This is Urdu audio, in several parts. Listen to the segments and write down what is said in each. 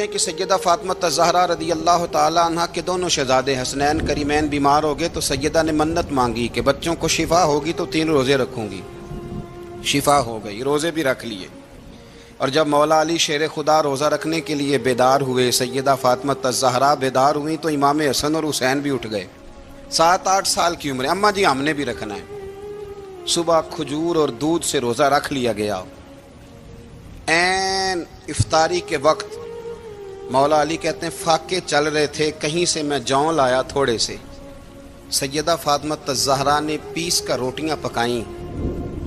کہ سیدہ فاطمہ الزہرا رضی اللہ تعالی عنہ کے دونوں شہزادے حسنین کریمین بیمار ہو گئے تو سیدہ نے منت مانگی کہ بچوں کو شفا ہوگی تو 3 روزے رکھوں گی. شفا ہو گئی، روزے بھی رکھ لیے. اور جب مولا علی شیر خدا روزہ رکھنے کے لیے بیدار ہوئے، سیدہ فاطمہ الزہرا بیدار ہوئی تو امام حسن اور حسین بھی اٹھ گئے. 7-8 سال کی عمر. اماں جی ہم نے بھی رکھنا ہے. صبح کھجور اور دودھ سے روزہ رکھ لیا گیا. عین افطاری کے وقت مولا علی کہتے ہیں فاقے چل رہے تھے، کہیں سے میں جوں لایا تھوڑے سے. سیدہ فاطمہ الزہرا نے پیس کر روٹیاں پکائیں.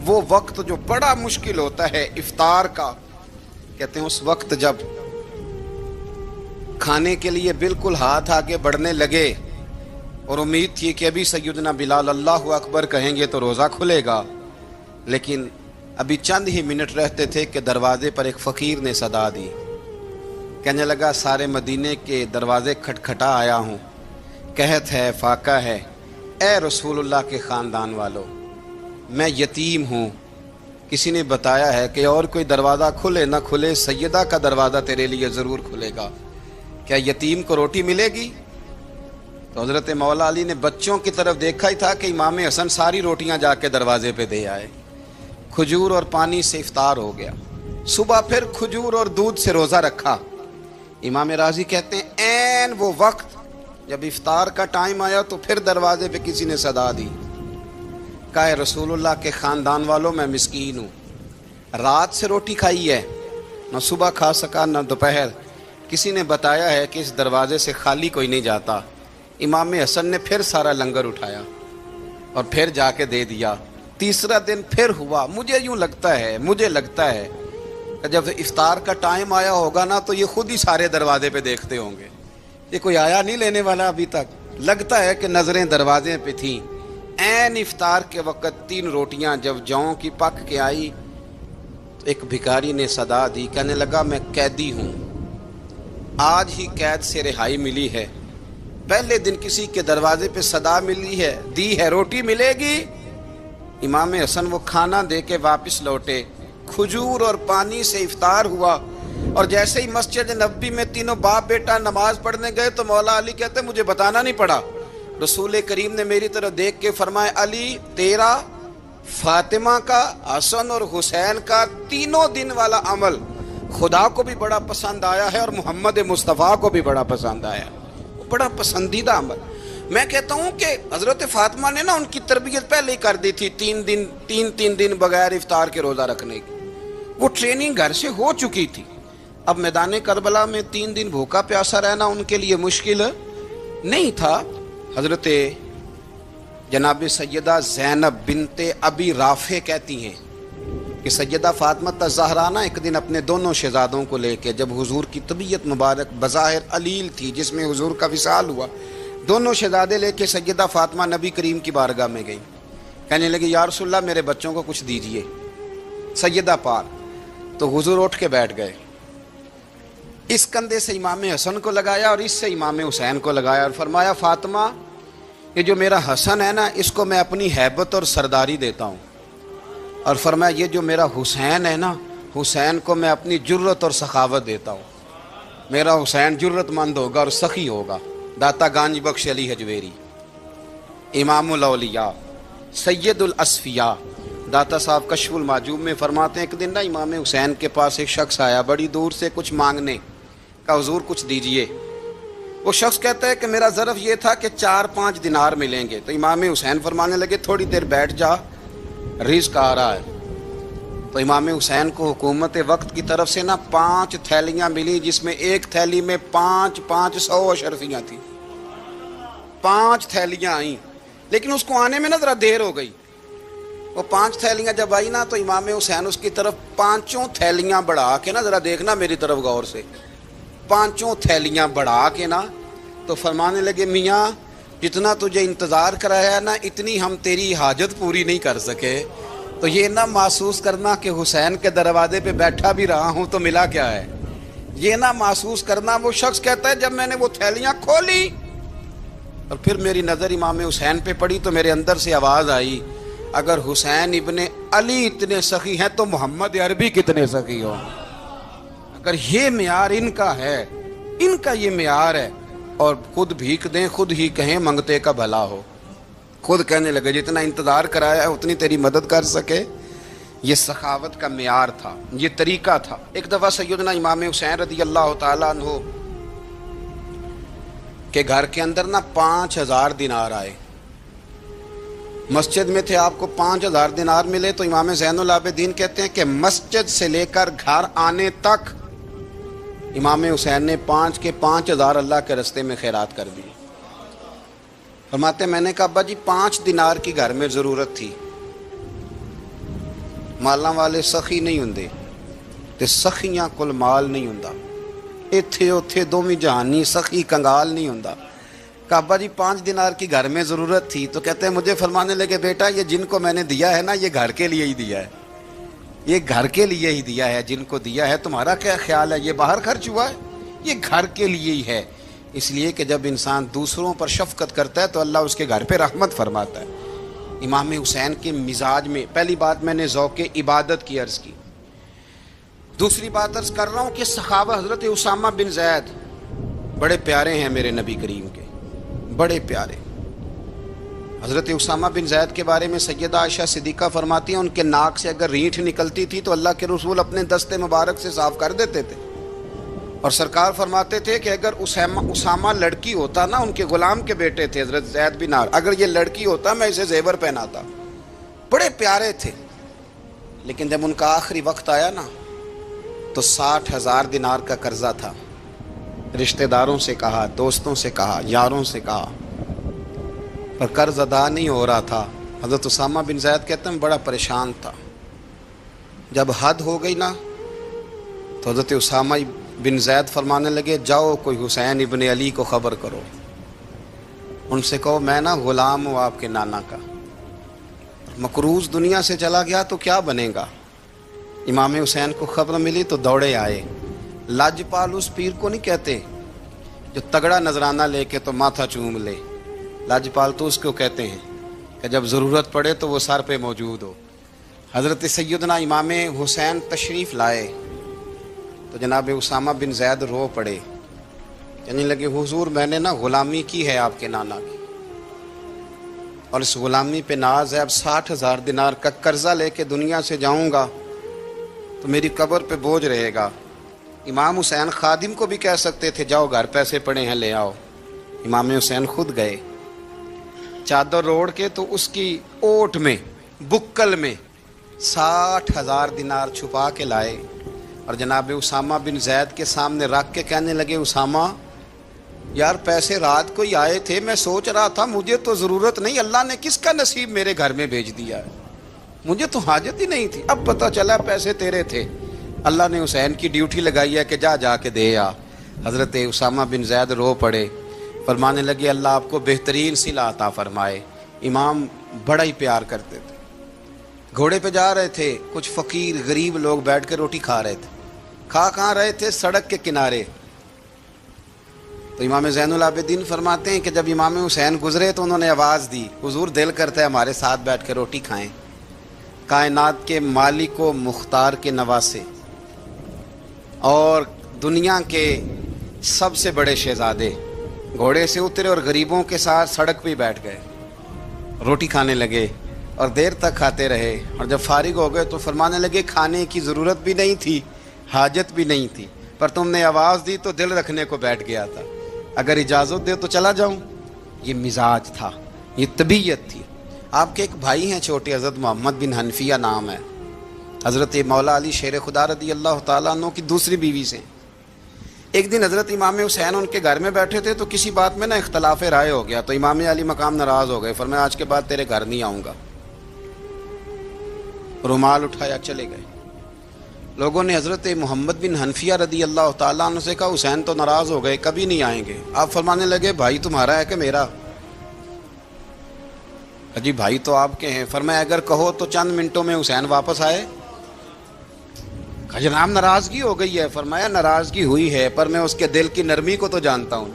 وہ وقت جو بڑا مشکل ہوتا ہے افطار کا، کہتے ہیں اس وقت جب کھانے کے لیے بالکل ہاتھ آگے بڑھنے لگے اور امید تھی کہ ابھی سیدنا بلال اللہ اکبر کہیں گے تو روزہ کھلے گا، لیکن ابھی چند ہی منٹ رہتے تھے کہ دروازے پر ایک فقیر نے صدا دی. کہنے لگا سارے مدینے کے دروازے کھٹکھٹا آیا ہوں، قحط ہے، فاقہ ہے، اے رسول اللہ کے خاندان والو، میں یتیم ہوں. کسی نے بتایا ہے کہ اور کوئی دروازہ کھلے نہ کھلے سیدہ کا دروازہ تیرے لیے ضرور کھلے گا. کیا یتیم کو روٹی ملے گی؟ تو حضرت مولا علی نے بچوں کی طرف دیکھا ہی تھا کہ امام حسن ساری روٹیاں جا کے دروازے پہ دے آئے. کھجور اور پانی سے افطار ہو گیا. صبح پھر کھجور اور دودھ سے روزہ رکھا. امام راضی کہتے ہیں عین وہ وقت جب افطار کا ٹائم آیا تو پھر دروازے پہ کسی نے صدا دی. کہا رسول اللہ کے خاندان والوں میں مسکین ہوں، رات سے روٹی کھائی ہے، نہ صبح کھا سکا نہ دوپہر. کسی نے بتایا ہے کہ اس دروازے سے خالی کوئی نہیں جاتا. امام حسن نے پھر سارا لنگر اٹھایا اور پھر جا کے دے دیا. تیسرا دن پھر ہوا. مجھے لگتا ہے کہ جب افطار کا ٹائم آیا ہوگا نا تو یہ خود ہی سارے دروازے پہ دیکھتے ہوں گے، یہ کوئی آیا نہیں لینے والا ابھی تک. لگتا ہے کہ نظریں دروازے پہ تھیں. عین افطار کے وقت 3 روٹیاں جب جوں کی پک کے آئی تو ایک بھکاری نے صدا دی. کہنے لگا میں قیدی ہوں، آج ہی قید سے رہائی ملی ہے. پہلے دن کسی کے دروازے پہ صدا ملی ہے، دی ہے روٹی ملے گی. امام حسن وہ کھانا دے کے واپس لوٹے. کھجور اور پانی سے افطار ہوا اور جیسے ہی مسجد نبوی میں تینوں باپ بیٹا نماز پڑھنے گئے تو مولا علی کہتے مجھے بتانا نہیں پڑا. رسول کریم نے میری طرف دیکھ کے فرمایا علی تیرا، فاطمہ کا، حسن اور حسین کا 3 دن والا عمل خدا کو بھی بڑا پسند آیا ہے اور محمد مصطفیٰ کو بھی بڑا پسند آیا، بڑا پسندیدہ عمل. میں کہتا ہوں کہ حضرت فاطمہ نے نا ان کی تربیت پہلے ہی کر دی تھی 3 دن بغیر افطار کے روزہ رکھنے کی. وہ ٹریننگ گھر سے ہو چکی تھی. اب میدان کربلا میں 3 دن بھوکا پیاسا رہنا ان کے لیے مشکل نہیں تھا. حضرت جناب سیدہ زینب بنت ابی رافع کہتی ہیں کہ سیدہ فاطمہ الزہرا نا ایک دن اپنے دونوں شہزادوں کو لے کے، جب حضور کی طبیعت مبارک بظاہر علیل تھی جس میں حضور کا وصال ہوا، دونوں شہزادے لے کے سیدہ فاطمہ نبی کریم کی بارگاہ میں گئی. کہنے لگی یا رسول اللہ میرے بچوں کو کچھ دیجئے. سیدہ پاک تو حضور اٹھ کے بیٹھ گئے. اس کندھے سے امام حسن کو لگایا اور اس سے امام حسین کو لگایا اور فرمایا فاطمہ یہ جو میرا حسن ہے نا اس کو میں اپنی ہیبت اور سرداری دیتا ہوں، اور فرمایا یہ جو میرا حسین ہے نا حسین کو میں اپنی جرت اور سخاوت دیتا ہوں. میرا حسین جرت مند ہوگا اور سخی ہوگا. داتا گانج بخش علی حجویری، امام الاولیاء، سید الاسفیاء، داتا صاحب کشف المعجوب میں فرماتے ہیں ایک دن نا امام حسین کے پاس ایک شخص آیا بڑی دور سے کچھ مانگنے کا، حضور کچھ دیجئے. وہ شخص کہتا ہے کہ میرا ظرف یہ تھا کہ 4-5 دینار ملیں گے. تو امام حسین فرمانے لگے تھوڑی دیر بیٹھ جا، رزق آ رہا ہے. تو امام حسین کو حکومت وقت کی طرف سے نا 5 تھیلیاں ملی جس میں ایک تھیلی میں 500 اشرفیاں تھیں. 5 تھیلیاں آئیں لیکن اس کو آنے میں نا ذرا دیر ہو گئی. وہ 5 تھیلیاں جب آئی نا تو امام حسین اس کی طرف 5 تھیلیاں بڑھا کے نا ذرا دیکھنا میری طرف غور سے، 5 تھیلیاں بڑھا کے نا تو فرمانے لگے میاں جتنا تجھے انتظار کرایا نا اتنی ہم تیری حاجت پوری نہیں کر سکے. تو یہ نہ محسوس کرنا کہ حسین کے دروازے پہ بیٹھا بھی رہا ہوں تو ملا کیا ہے. یہ نہ محسوس کرنا. وہ شخص کہتا ہے جب میں نے وہ تھیلیاں کھولی اور پھر میری نظر امام حسین پہ پڑی تو میرے اندر سے آواز آئی اگر حسین ابن علی اتنے سخی ہیں تو محمد عربی کتنے سخی ہوں. اگر یہ معیار ان کا ہے ان کا یہ معیار ہے. اور خود بھیک دیں خود ہی کہیں منگتے کا بھلا ہو. خود کہنے لگے جتنا انتظار کرایا ہے اتنی تیری مدد کر سکے. یہ سخاوت کا معیار تھا, یہ طریقہ تھا. ایک دفعہ سیدنا امام حسین رضی اللہ تعالیٰ عنہ کے گھر کے اندر 5000 دینار آئے. مسجد میں تھے, آپ کو 5000 دینار ملے تو امام زین العابدین کہتے ہیں کہ مسجد سے لے کر گھر آنے تک امام حسین نے 5 کے 5000 اللہ کے رستے میں خیرات کر دی. فرماتے میں نے کہا ابا جی 5 دینار کی گھر میں ضرورت تھی, مالاں والے سخی نہیں ہوندے تے سخیاں کل مال نہیں ہوندا, ایتھے اوتھے دوویں جہانی سخی کنگال نہیں ہوندا. کہا ابا جی 5 دینار کی گھر میں ضرورت تھی. تو کہتے ہیں مجھے فرمانے لگے بیٹا یہ جن کو میں نے دیا ہے نا یہ گھر کے لیے ہی دیا ہے, یہ گھر کے لیے ہی دیا ہے. جن کو دیا ہے تمہارا کیا خیال ہے یہ باہر خرچ ہوا ہے, یہ گھر کے لیے ہی ہے. اس لیے کہ جب انسان دوسروں پر شفقت کرتا ہے تو اللہ اس کے گھر پہ رحمت فرماتا ہے. امام حسین کے مزاج میں پہلی بات میں نے ذوق عبادت کی عرض کی. دوسری بات عرض کر رہا ہوں کہ صحابہ حضرت اسامہ بن زید بڑے پیارے ہیں میرے نبی کریم کے, بڑے پیارے. حضرت اسامہ بن زید کے بارے میں سیدہ عائشہ صدیقہ فرماتی ہیں ان کے ناک سے اگر رینٹھ نکلتی تھی تو اللہ کے رسول اپنے دستے مبارک سے صاف کر دیتے تھے. اور سرکار فرماتے تھے کہ اگر اسامہ لڑکی ہوتا نا, ان کے غلام کے بیٹے تھے حضرت زید بن عمرو, اگر یہ لڑکی ہوتا میں اسے زیور پہناتا. بڑے پیارے تھے. لیکن جب ان کا آخری وقت آیا نا تو 60,000 دینار کا قرضہ تھا. رشتہ داروں سے کہا, دوستوں سے کہا, یاروں سے کہا, پر قرض ادا نہیں ہو رہا تھا. حضرت اسامہ بن زید کہتے ہیں بڑا پریشان تھا. جب حد ہو گئی نا تو حضرت اسامہ بن زید فرمانے لگے جاؤ کوئی حسین ابن علی کو خبر کرو, ان سے کہو میں نا غلام ہوں آپ کے نانا کا, مقروض دنیا سے چلا گیا تو کیا بنے گا. امام حسین کو خبر ملی تو دوڑے آئے. لاجپال اس پیر کو نہیں کہتے جو تگڑا نذرانہ لے کے تو ماتھا چوم لے, لاجپال تو اس کو کہتے ہیں کہ جب ضرورت پڑے تو وہ سر پہ موجود ہو. حضرت سیدنا امام حسین تشریف لائے تو جناب اسامہ بن زید رو پڑے, کہنے لگے حضور میں نے نا غلامی کی ہے آپ کے نانا کی, اور اس غلامی پہ ناز ہے. اب 60,000 دینار کا قرضہ لے کے دنیا سے جاؤں گا تو میری قبر پہ بوجھ رہے گا. امام حسین خادم کو بھی کہہ سکتے تھے جاؤ گھر پیسے پڑے ہیں لے آؤ. امام حسین خود گئے, چادر اوڑھ کے تو اس کی اوٹ میں بکل میں 60,000 دینار چھپا کے لائے اور جناب اسامہ بن زید کے سامنے رکھ کے کہنے لگے اسامہ یار پیسے رات کو ہی آئے تھے, میں سوچ رہا تھا مجھے تو ضرورت نہیں, اللہ نے کس کا نصیب میرے گھر میں بھیج دیا ہے, مجھے تو حاجت ہی نہیں تھی. اب پتہ چلا پیسے تیرے تھے, اللہ نے حسین کی ڈیوٹی لگائی ہے کہ جا کے دے آ. حضرت اسامہ بن زید رو پڑے, فرمانے لگے اللہ آپ کو بہترین صلہ عطا فرمائے. امام بڑا ہی پیار کرتے تھے. گھوڑے پہ جا رہے تھے, کچھ فقیر غریب لوگ بیٹھ کے روٹی کھا رہے تھے. کہاں رہے تھے؟ سڑک کے کنارے. تو امام زین العابدین فرماتے ہیں کہ جب امام حسین گزرے تو انہوں نے آواز دی حضور دل کرتا ہے ہمارے ساتھ بیٹھ کے روٹی کھائیں. کائنات کے مالک و مختار کے نواسے اور دنیا کے سب سے بڑے شہزادے گھوڑے سے اترے اور غریبوں کے ساتھ سڑک پہ بیٹھ گئے, روٹی کھانے لگے اور دیر تک کھاتے رہے. اور جب فارغ ہو گئے تو فرمانے لگے کھانے کی ضرورت بھی نہیں تھی, حاجت بھی نہیں تھی, پر تم نے آواز دی تو دل رکھنے کو بیٹھ گیا تھا, اگر اجازت دے تو چلا جاؤں. یہ مزاج تھا, یہ طبیعت تھی. آپ کے ایک بھائی ہیں چھوٹے, حضرت محمد بن حنفیہ نام ہے, حضرت مولا علی شیر خدا رضی اللہ تعالیٰ عنہ کی دوسری بیوی سے. ایک دن حضرت امام حسین ان کے گھر میں بیٹھے تھے تو کسی بات میں نا اختلاف رائے ہو گیا, تو امام علی مقام ناراض ہو گئے, فرمایا آج کے بعد تیرے گھر نہیں آؤں گا. رومال اٹھایا چلے گئے. لوگوں نے حضرت محمد بن حنفیہ رضی اللہ تعالیٰ عنہ سے کہا حسین تو ناراض ہو گئے, کبھی نہیں آئیں گے. آپ فرمانے لگے بھائی تمہارا ہے کہ میرا؟ جی بھائی تو آپ کے ہیں. فرمایا اگر کہو تو چند منٹوں میں حسین واپس آئے. جناب ناراضگی ہو گئی ہے. فرمایا ناراضگی ہوئی ہے پر میں اس کے دل کی نرمی کو تو جانتا ہوں,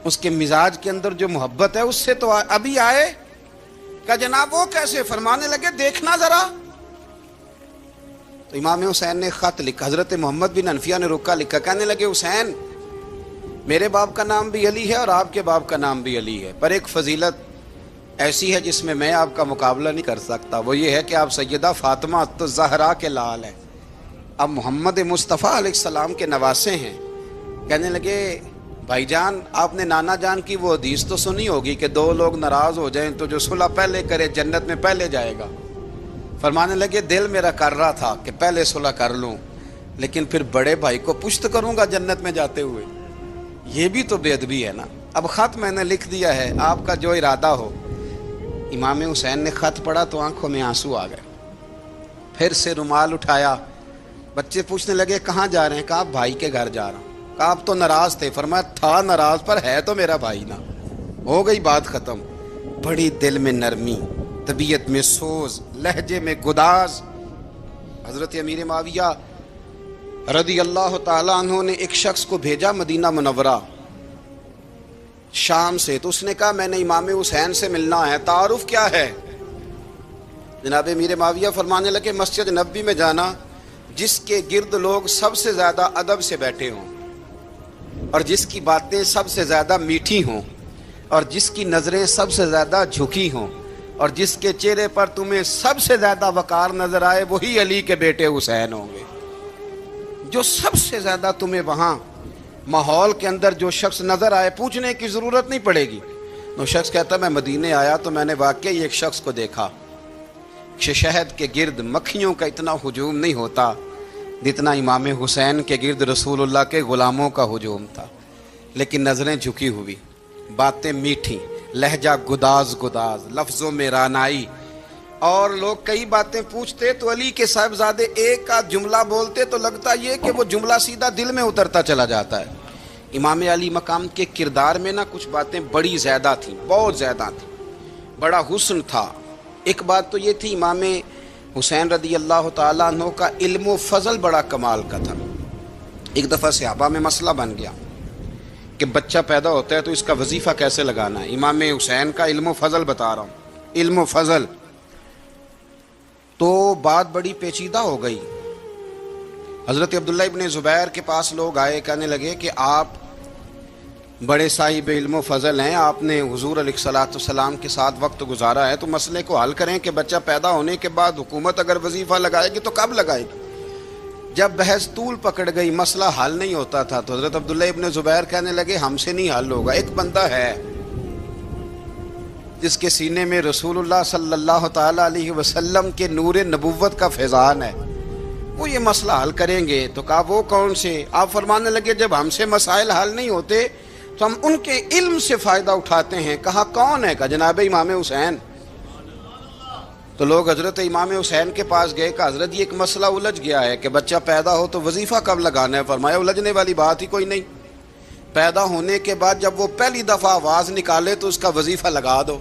اس کے مزاج کے اندر جو محبت ہے اس سے تو ابھی آئے. کہا جناب وہ کیسے؟ فرمانے لگے دیکھنا ذرا. تو امام حسین نے خط لکھا, حضرت محمد بن حنفیہ نے رکا لکھا, کہنے لگے حسین میرے باپ کا نام بھی علی ہے اور آپ کے باپ کا نام بھی علی ہے، پر ایک فضیلت ایسی ہے جس میں میں آپ کا مقابلہ نہیں کر سکتا، وہ یہ ہے کہ آپ سیدہ فاطمہ الزہرا کے لال ہیں، اب محمد مصطفیٰ علیہ السلام کے نواسے ہیں۔ کہنے لگے بھائی جان آپ نے نانا جان کی وہ حدیث تو سنی ہوگی کہ دو لوگ ناراض ہو جائیں تو جو صلح پہلے کرے جنت میں پہلے جائے گا۔ فرمانے لگے دل میرا کر رہا تھا کہ پہلے صلح کر لوں، لیکن پھر بڑے بھائی کو پشت کروں گا جنت میں جاتے ہوئے، یہ بھی تو بے ادبی ہے نا۔ اب خط میں نے لکھ دیا ہے، آپ کا جو ارادہ ہو۔ امام حسین نے خط پڑھا تو آنکھوں میں آنسو آ گئے، پھر سے رومال اٹھایا، بچے پوچھنے لگے کہاں جا رہے ہیں؟ کہا بھائی کے گھر جا رہا ہوں۔ کہا آپ تو ناراض تھے؟ فرمایا تھا ناراض، پر ہے تو میرا بھائی نا، ہو گئی بات ختم۔ بڑی دل میں نرمی، طبیعت میں سوز، لہجے میں گداز۔ حضرت امیر معاویہ رضی اللہ تعالیٰ عنہ نے ایک شخص کو بھیجا مدینہ منورہ شام سے، تو اس نے کہا میں نے امام حسین سے ملنا ہے، تعارف کیا ہے؟ جناب امیر معاویہ فرمانے لگے مسجد نبوی میں جانا جس کے گرد لوگ سب سے زیادہ ادب سے بیٹھے ہوں، اور جس کی باتیں سب سے زیادہ میٹھی ہوں، اور جس کی نظریں سب سے زیادہ جھکی ہوں، اور جس کے چہرے پر تمہیں سب سے زیادہ وقار نظر آئے، وہی علی کے بیٹے حسین ہوں گے۔ جو سب سے زیادہ تمہیں وہاں ماحول کے اندر جو شخص نظر آئے، پوچھنے کی ضرورت نہیں پڑے گی۔ وہ شخص کہتا میں مدینے آیا تو میں نے واقعی ایک شخص کو دیکھا، شہد کے گرد مکھیوں کا اتنا ہجوم نہیں ہوتا جتنا امام حسین کے گرد رسول اللہ کے غلاموں کا ہجوم تھا، لیکن نظریں جھکی ہوئی، باتیں میٹھی، لہجہ گداز گداز، لفظوں میں رانائی، اور لوگ کئی باتیں پوچھتے تو علی کے صاحبزادے ایک آدھ جملہ بولتے تو لگتا یہ کہ وہ جملہ سیدھا دل میں اترتا چلا جاتا ہے۔ امام علی مقام کے کردار میں نا کچھ باتیں بڑی زیادہ تھیں، بہت زیادہ تھیں، بڑا حسن تھا۔ ایک بات تو یہ تھی امام حسین رضی اللہ تعالیٰ عنہ کا علم و فضل بڑا کمال کا تھا۔ ایک دفعہ صحابہ میں مسئلہ بن گیا کہ بچہ پیدا ہوتا ہے تو اس کا وظیفہ کیسے لگانا ہے۔ امام حسین کا علم و فضل بتا رہا ہوں، علم و فضل، تو بات بڑی پیچیدہ ہو گئی۔ حضرت عبداللہ ابن زبیر کے پاس لوگ آئے، کہنے لگے کہ آپ بڑے صاحب علم و فضل ہیں، آپ نے حضور علیہ الصلوۃ والسلام کے ساتھ وقت گزارا ہے، تو مسئلے کو حل کریں کہ بچہ پیدا ہونے کے بعد حکومت اگر وظیفہ لگائے گی تو کب لگائے گی؟ جب بحث طول پکڑ گئی، مسئلہ حل نہیں ہوتا تھا، تو حضرت عبداللہ ابن زبیر کہنے لگے ہم سے نہیں حل ہوگا، ایک بندہ ہے جس کے سینے میں رسول اللہ صلی اللہ تعالیٰ علیہ وسلم کے نور نبوت کا فیضان ہے، وہ یہ مسئلہ حل کریں گے۔ تو کہا وہ کون سے؟ آپ فرمانے لگے جب ہم سے مسائل حل نہیں ہوتے تو ہم ان کے علم سے فائدہ اٹھاتے ہیں۔ کہا کون ہے؟ کہا جناب امام حسین۔ تو لوگ حضرت امام حسین کے پاس گئے، کہ حضرت یہ ایک مسئلہ الجھ گیا ہے کہ بچہ پیدا ہو تو وظیفہ کب لگانا ہے؟ فرمایا الجھنے والی بات ہی کوئی نہیں، پیدا ہونے کے بعد جب وہ پہلی دفعہ آواز نکالے تو اس کا وظیفہ لگا دو۔